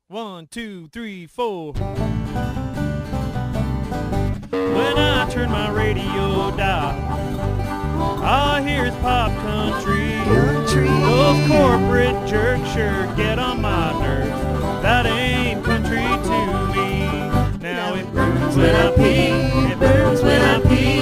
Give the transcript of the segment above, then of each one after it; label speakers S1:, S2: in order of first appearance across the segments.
S1: 1, 2, 3, 4. When I turn my radio dial, all I hear is pop country. Those corporate jerks sure get on my nerves. That ain't country to me. Now it burns when I pee. It burns when I pee.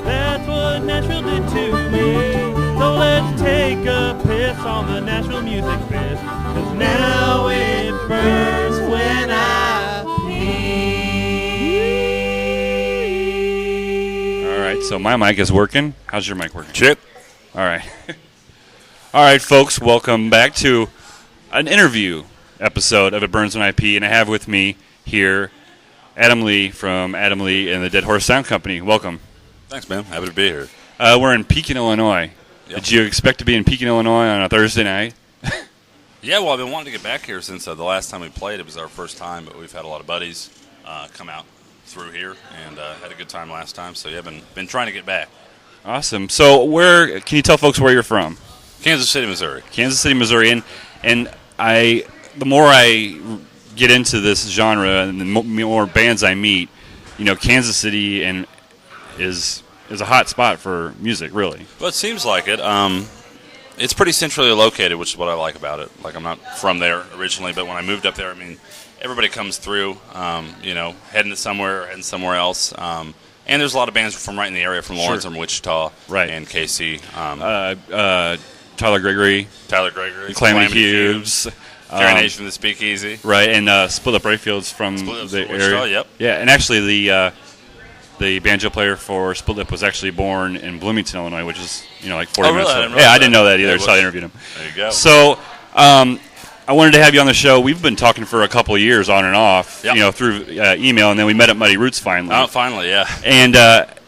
S1: That's what Nashville did to me. So let's take a piss on the Nashville music biz. 'Cause now it burns when I pee.
S2: All right, so my mic is working. How's your mic working?
S3: Check.
S2: All right. All right, folks, welcome back to an interview episode of It Burns When I Pee, and I have with me here Adam Lee from Adam Lee and the Dead Horse Sound Company. Welcome.
S3: Thanks, man. Happy to be here.
S2: We're in Pekin, Illinois.
S3: Yep.
S2: Did you expect to be in Pekin, Illinois on a Thursday night?
S3: Yeah, well, I've been wanting to get back here since the last time we played. It was our first time, but we've had a lot of buddies come out through here and had a good time last time. So, yeah, been trying to get back.
S2: Awesome. So where can you tell folks where you're from?
S3: Kansas City, Missouri.
S2: Kansas City, Missouri. And the more I get into this genre and the more bands I meet, you know, Kansas City is a hot spot for music, really.
S3: Well, it seems like it. It's pretty centrally located, which is what I like about it. Like, I'm not from there originally, but when I moved up there, I mean, everybody comes through, heading somewhere or heading somewhere else. And there's a lot of bands from right in the area, from Lawrence and Wichita,
S2: right,
S3: and KC.
S2: Tyler Gregory,
S3: Calamity
S2: Cubes,
S3: Carrie Nation from the Speakeasy,
S2: right, and Split Up Rayfields from the area.
S3: Yep.
S2: Yeah, and actually the banjo player for Split Lip was actually born in Bloomington, Illinois, which is like 40 minutes away.
S3: I
S2: didn't know that either. So I interviewed him.
S3: There you go.
S2: So I wanted to have you on the show. We've been talking for a couple of years on and off, through email, and then we met at Muddy Roots finally.
S3: Oh, finally, yeah.
S2: And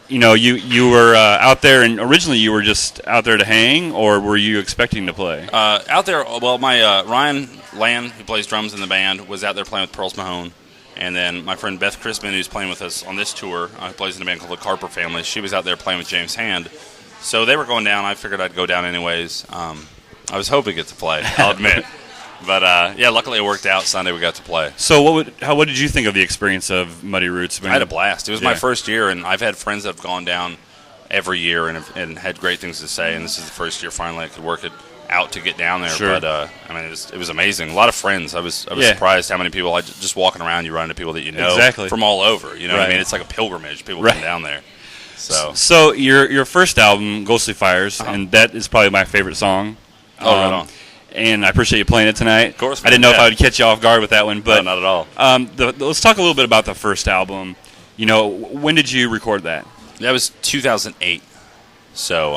S2: you were out there, and originally you were just out there to hang, or were you expecting to play?
S3: Out there, well, my Ryan Land, who plays drums in the band, was out there playing with Pearls Mahone. And then my friend Beth Crispin, who's playing with us on this tour, who plays in a band called the Carper Family, she was out there playing with James Hand. So they were going down. I figured I'd go down anyways. I was hoping to get to play, I'll admit. But, luckily it worked out. Sunday we got to play.
S2: So what did you think of the experience of Muddy Roots?
S3: I had a blast. It was my first year, and I've had friends that have gone down every year and had great things to say, and this is the first year finally I could work it out to get down there.
S2: Sure.
S3: But it was amazing. A lot of friends. I was surprised how many people. Just walking around, you run into people that you know from all over. You know what I mean? It's like a pilgrimage. People come down there.
S2: So your first album, Ghostly Fires, and that is probably my favorite song.
S3: Right on.
S2: And I appreciate you playing it tonight.
S3: Of course,
S2: I didn't know if I would catch you off guard with that one, but
S3: no, not at all.
S2: Let's talk a little bit about the first album. When did you record that?
S3: That was 2008. So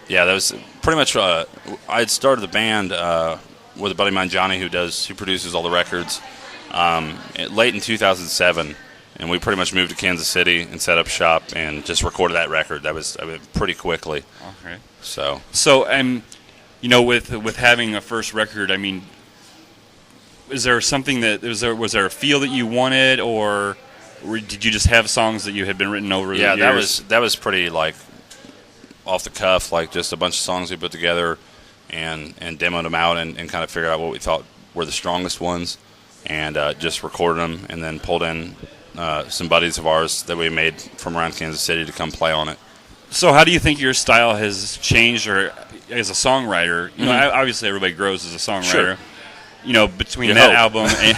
S3: that was pretty much. I had started the band with a buddy of mine, Johnny, who produces all the records. Late in 2007, and we pretty much moved to Kansas City and set up shop and just recorded that record. That was pretty quickly.
S2: Okay.
S3: So
S2: with having a first record, I mean, is there something was there a feel that you wanted, or did you just have songs that you had been written over the years?
S3: Yeah, that was pretty like off the cuff, like just a bunch of songs we put together and demoed them out and kind of figured out what we thought were the strongest ones and just recorded them and then pulled in some buddies of ours that we made from around Kansas City to come play on it. So
S2: how do you think your style has changed, or as a songwriter? Obviously everybody grows as a songwriter.
S3: Sure.
S2: Between that album and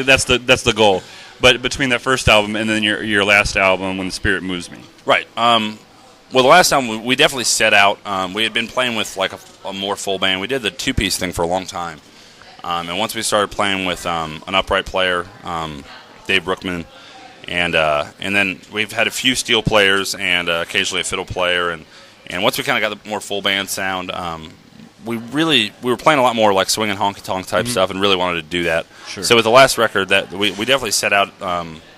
S2: that's the goal. But between that first album and then your last album, When the Spirit Moves Me.
S3: Right. Well, the last album we definitely set out. We had been playing with like a more full band. We did the two-piece thing for a long time. And once we started playing with an upright player, Dave Brookman, and then we've had a few steel players and occasionally a fiddle player. And once we kind of got the more full band sound, we were playing a lot more like swing and honky tonk type stuff, and really wanted to do that.
S2: Sure.
S3: So with the last record, that we definitely set out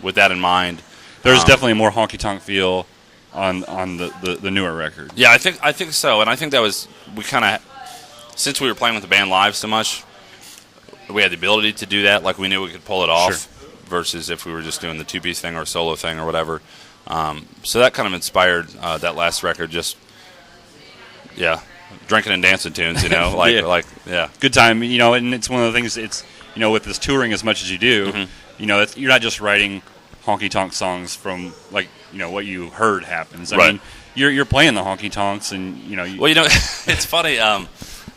S3: with that in mind.
S2: There's definitely a more honky tonk feel on the newer record.
S3: Yeah, I think so, and I think that was we kind of, since we were playing with the band live so much, we had the ability to do that. Like we knew we could pull it off, versus if we were just doing the two-piece thing or a solo thing or whatever. So that kind of inspired that last record. Just drinking and dancing tunes,
S2: Yeah.
S3: like
S2: Good time, and it's one of the things. with this touring as much as you do,
S3: Mm-hmm.
S2: you're not just writing honky tonk songs from what you heard happens. I
S3: Right.
S2: mean, you're playing the honky tonks, and
S3: Well, it's funny.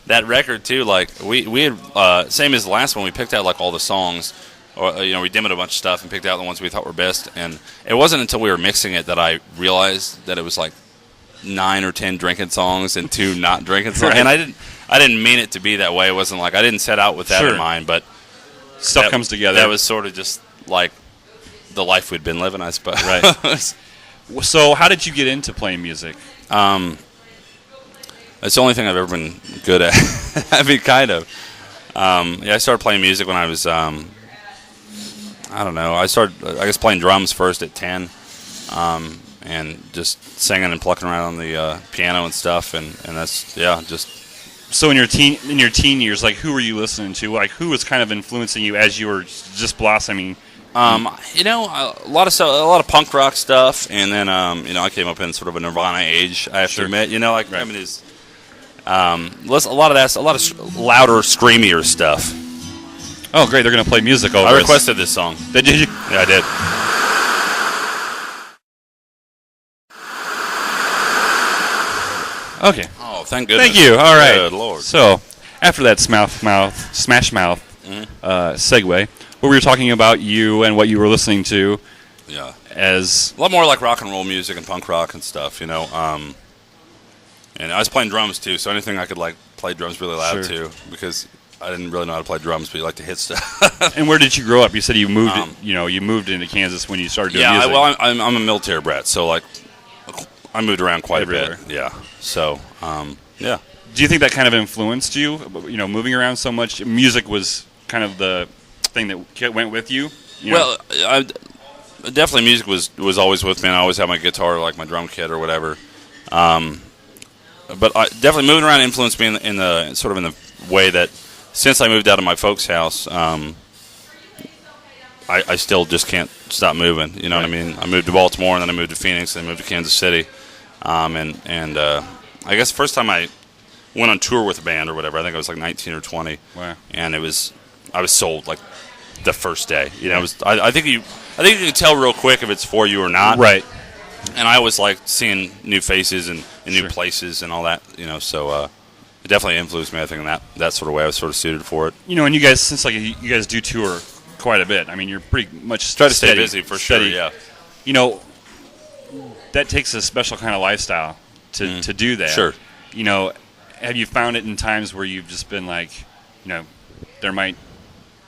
S3: That record too. Like we had same as the last one. We picked out like all the songs, or we demoed a bunch of stuff and picked out the ones we thought were best. And it wasn't until we were mixing it that I realized that it was like 9 or 10 drinking songs and 2 not drinking songs.
S2: Right.
S3: And I didn't mean it to be that way. It wasn't like I didn't set out with that
S2: Sure.
S3: in mind. But
S2: stuff comes together.
S3: That was sort of just like the life we'd been living, I suppose.
S2: Right. So how did you get into playing music?
S3: It's the only thing I've ever been good at. I mean, kind of. I started playing music when I was, I don't know. I started, I guess, playing drums first at 10, and just singing and plucking around on the piano and stuff, and that's just.
S2: So in your teen years, like, who were you listening to? Like, who was kind of influencing you as you were just blossoming?
S3: A lot of punk rock stuff, and then I came up in sort of a Nirvana age. I have to admit,
S2: Right.
S3: I mean, it's a lot of louder, screamier stuff.
S2: Oh, great! They're going to play music over.
S3: I requested this song.
S2: Did you?
S3: Yeah, I did.
S2: Okay.
S3: Oh, thank goodness.
S2: Thank you. All right.
S3: Good Lord.
S2: So after that smash mouth segue, where we were talking about you and what you were listening to,
S3: Yeah.
S2: as
S3: A lot more like rock and roll music and punk rock and stuff, and I was playing drums too, so anything I could like play drums really loud
S2: Sure.
S3: too, because I didn't really know how to play drums, but you like to hit stuff.
S2: And where did you grow up? You said you moved. You moved into Kansas when you started doing
S3: Yeah,
S2: music.
S3: well, I'm a military brat, so like I moved around quite
S2: Everywhere.
S3: a bit. Yeah, so yeah.
S2: Do you think that kind of influenced you? Moving around so much. Music was kind of the thing that went with you.
S3: Well, definitely music was always with me, and I always had my guitar, like my drum kit or whatever. But definitely moving around influenced me in the way that since I moved out of my folks' house, I still just can't stop moving. You know what I mean? I moved to Baltimore, and then I moved to Phoenix, and then moved to Kansas City. And I guess the first time I went on tour with a band or whatever, I think I was like 19 or 20.
S2: Wow.
S3: And I was sold like the first day. I think you can tell real quick if it's for you or not.
S2: Right.
S3: And I always like seeing new faces and new
S2: Sure.
S3: places and all that. So it definitely influenced me. I think in that sort of way, I was sort of suited for it.
S2: And you guys, since you guys do tour quite a bit. I mean, you're pretty much
S3: Try to stay
S2: steady,
S3: busy for
S2: steady.
S3: sure. Yeah.
S2: That takes a special kind of lifestyle to do that.
S3: Sure.
S2: Have you found it in times where you've just been like, there might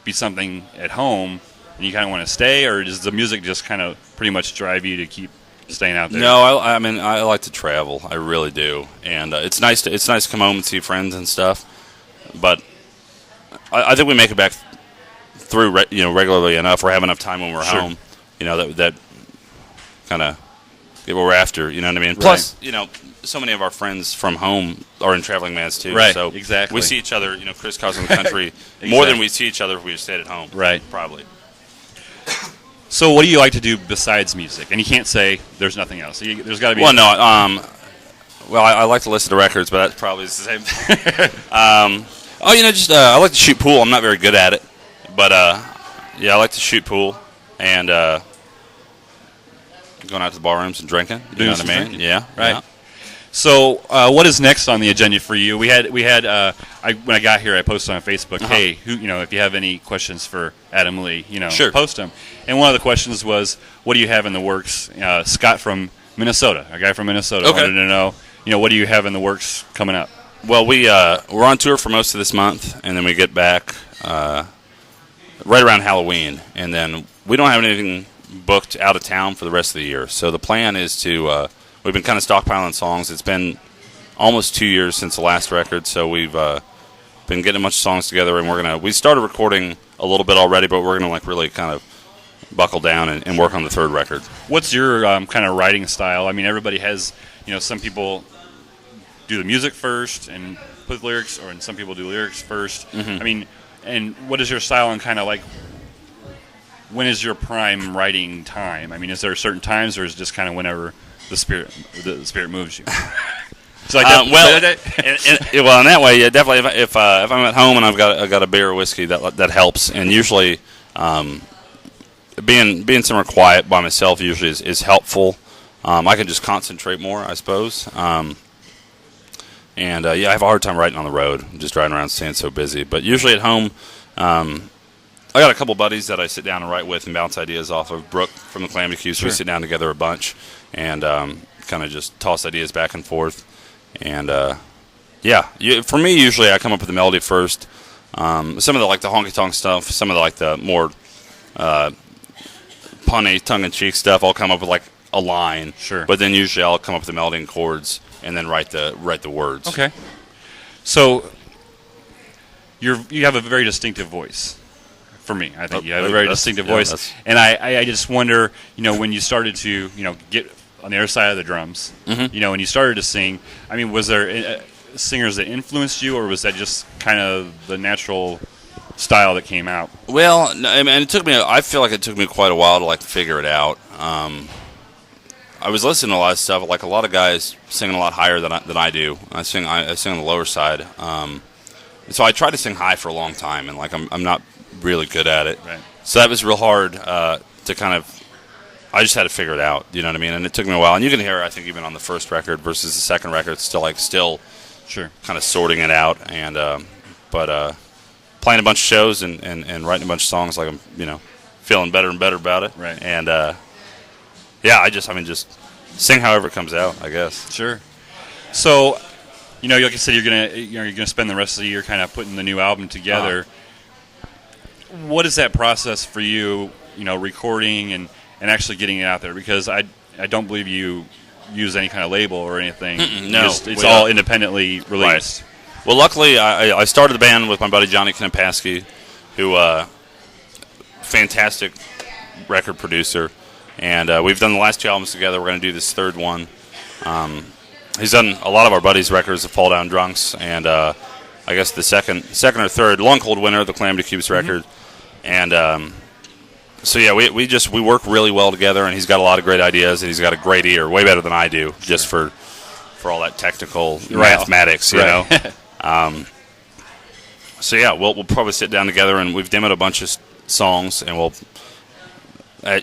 S2: be something at home and you kind of want to stay, or does the music just kind of pretty much drive you to keep staying out there?
S3: No, I mean I like to travel. I really do, and it's nice to come home and see friends and stuff. But I think we make it back through regularly enough, or have enough time when we're
S2: Sure.
S3: home. That kind of get what we're after. You know what I mean? Plus, so many of our friends from home are in traveling bands too.
S2: Right,
S3: So
S2: exactly.
S3: we see each other, crisscrossing the country more than we see each other if we stayed at home.
S2: Right.
S3: Probably.
S2: So what do you like to do besides music? And you can't say there's nothing else. There's got to be.
S3: Well, no. I like to listen to records, but that's probably the same thing. I like to shoot pool. I'm not very good at it, but I like to shoot pool and going out to the bar rooms and drinking. You know what I mean? Yeah.
S2: Right.
S3: Yeah.
S2: So, what is next on the agenda for you? We had. when I got here, I posted on Facebook, hey, if you have any questions for Adam Lee,
S3: Sure.
S2: post them. And one of the questions was, what do you have in the works? Scott from Minnesota, a guy from Minnesota,
S3: Okay.
S2: wanted to know, what do you have in the works coming up?
S3: Well, we're on tour for most of this month, and then we get back right around Halloween, and then we don't have anything booked out of town for the rest of the year. So the plan is to we've been kind of stockpiling songs. It's been almost 2 years since the last record, so we've been getting a bunch of songs together, and we started recording a little bit already, but we're gonna really kind of buckle down and work on the third record.
S2: What's your kind of writing style? I mean, everybody has, some people do the music first and put lyrics, and some people do lyrics first.
S3: Mm-hmm.
S2: I mean, and what is your style and kind of like, when is your prime writing time? I mean, is there certain times, or is it just kind of whenever the spirit moves you? So in
S3: that way, yeah, definitely. If I'm at home and I've got a beer or whiskey, that helps. And usually, being somewhere quiet by myself usually is helpful. I can just concentrate more, I suppose. I have a hard time writing on the road, just driving around staying so busy. But usually at home, I got a couple buddies that I sit down and write with and bounce ideas off of. Brooke from the Calamity Cubes,
S2: Sure.
S3: We sit down together a bunch and kind of just toss ideas back and forth. And for me, usually I come up with the melody first. Some of the honky tonk stuff, some of the more punny, tongue in cheek stuff, I'll come up with a line.
S2: Sure.
S3: But then usually I'll come up with the melody and chords and then write the words.
S2: Okay. So you have a very distinctive voice. For me, I think you have a very distinctive voice, and I just wonder, when you started to, get on the other side of the drums,
S3: mm-hmm.
S2: When you started to sing, I mean, was there singers that influenced you, or was that just kind of the natural style that came out?
S3: Well, no, I mean, I feel like it took me quite a while to figure it out. I was listening to a lot of stuff, a lot of guys singing a lot higher than I do. I sing on the lower side, so I tried to sing high for a long time, and I'm not really good at it.
S2: Right.
S3: So that was real hard to kind of. I just had to figure it out. You know what I mean? And it took me a while. And you can hear, I think, even on the first record versus the second record, it's still
S2: sure, kind
S3: of sorting it out. And but playing a bunch of shows and writing a bunch of songs, I'm feeling better and better about it.
S2: Right.
S3: And just sing however it comes out, I guess.
S2: Sure. So, like I said, you're gonna spend the rest of the year kind of putting the new album together. What is that process for you? Recording and actually getting it out there, because I don't believe you use any kind of label or anything.
S3: No,
S2: it's all independently released.
S3: Right. Well, luckily, I started the band with my buddy Johnny Knapaski, who fantastic record producer, and we've done the last 2 albums together. We're going to do this third one. He's done a lot of our buddies' records, the Fall Down Drunks, and I guess the second or third, Long Cold Winter, the Calamity Cubes record, and so yeah, we work really well together, and he's got a lot of great ideas, and he's got a great ear, way better than I do, just for all that technical mathematics, you know. So yeah, we'll probably sit down together, and we've demoed a bunch of songs, and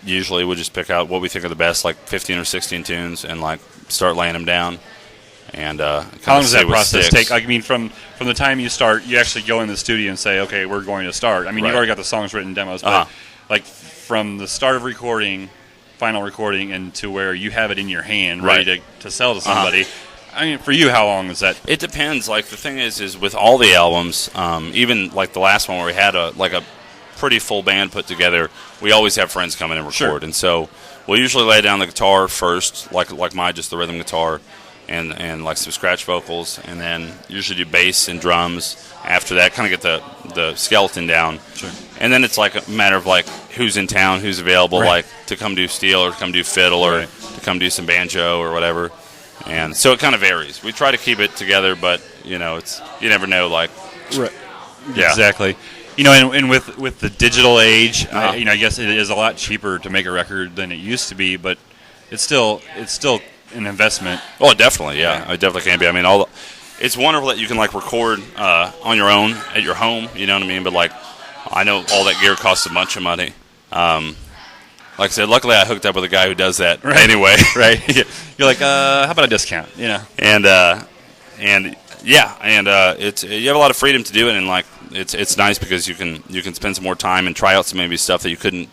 S3: usually we'll just pick out what we think are the best, 15 or 16 tunes, and start laying them down. And how
S2: long does that process take? I mean, from the time you start, you actually go in the studio and say, okay, we're going to start. I mean, You've already got the songs written, demos, but from the start of recording, final recording, and to where you have it in your hand, ready to sell to somebody. I mean, for you, how long is that?
S3: It depends. The thing is with all the albums, even the last one where we had a pretty full band put together, we always have friends come in and record.
S2: Sure.
S3: And so we'll usually lay down the guitar first, like just the rhythm guitar, and some scratch vocals, and then usually do bass and drums after that, kind of get the skeleton down.
S2: Sure.
S3: And then it's a matter of who's in town, who's available, to come do steel or to come do fiddle or to come do some banjo or whatever. And so it kind of varies. We try to keep it together, but it's you never know.
S2: Right. Yeah. Exactly. And with the digital age, I guess it is a lot cheaper to make a record than it used to be, but it's still an investment.
S3: Oh, definitely, yeah. It definitely can be. I mean, it's wonderful that you can record on your own at your home. You know what I mean? But I know all that gear costs a bunch of money. Like I said, luckily I hooked up with a guy who does that anyway.
S2: Right. You're how about a discount?
S3: And it's you have a lot of freedom to do it, and it's nice because you can spend some more time and try out some maybe stuff that you couldn't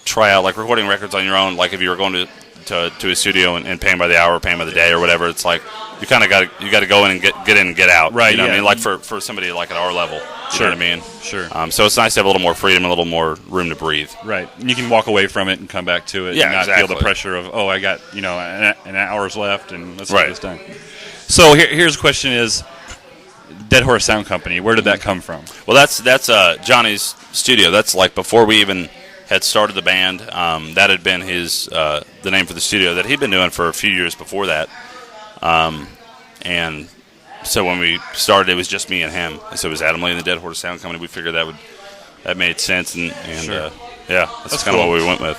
S3: try out, recording records on your own. If you were going to a studio and paying by the hour, or paying by the day, or whatever, it's you kind of got to go in and get in and get out.
S2: Right.
S3: You know what I mean? For somebody at our level. You know what I mean?
S2: Sure.
S3: So it's nice to have a little more freedom, a little more room to breathe.
S2: Right. And you can walk away from it and come back to it, and not feel the pressure of, I got an hour's left, and let's get this done. So here's the question: is Dead Horse Sound Company? Where did that come from?
S3: Well, that's Johnny's studio. That's before we even had started the band. That had been his the name for the studio that he'd been doing for a few years before that. And so when we started, it was just me and him. And so it was Adam Lee and the Dead Horse Sound Company. We figured that made sense, and
S2: sure.
S3: That's kind of what we went with.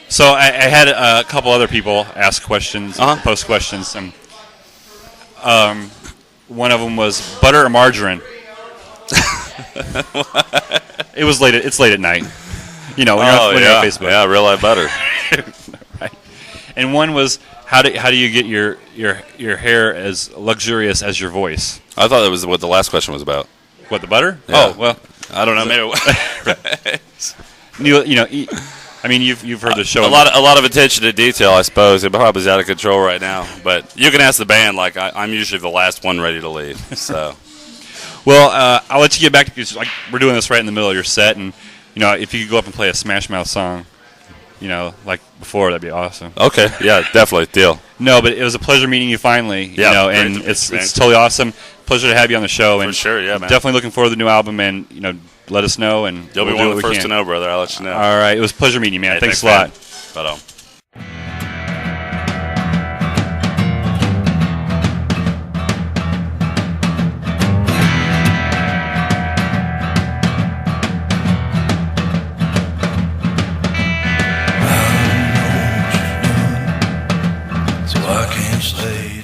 S2: So I had a couple other people ask questions, post questions. One of them was butter or margarine. It was late. It's late at night. You know, when you're on Facebook.
S3: Yeah, real life butter.
S2: Right. And one was how do you get your hair as luxurious as your voice?
S3: I thought that was what the last question was about.
S2: What, the butter?
S3: Yeah.
S2: Oh, well,
S3: I don't know. Maybe.
S2: I mean, you've heard the show.
S3: A lot of attention to detail, I suppose. It probably is out of control right now. But you can ask the band. Like I'm usually the last one ready to leave. So.
S2: Well, I'll let you get back to because like we're doing this right in the middle of your set, and if you could go up and play a Smash Mouth song, like before, that'd be awesome.
S3: Okay, yeah, definitely, deal.
S2: No, but it was a pleasure meeting you finally.
S3: Yeah,
S2: and it's totally awesome. Pleasure to have you on the show.
S3: For sure, yeah, man.
S2: Definitely looking forward to the new album, and let us know, and
S3: you'll be one of the first to know, brother. I'll let you know.
S2: All right, it was a pleasure meeting you, man.
S3: Hey,
S2: thanks a lot.
S3: But
S4: so I can't say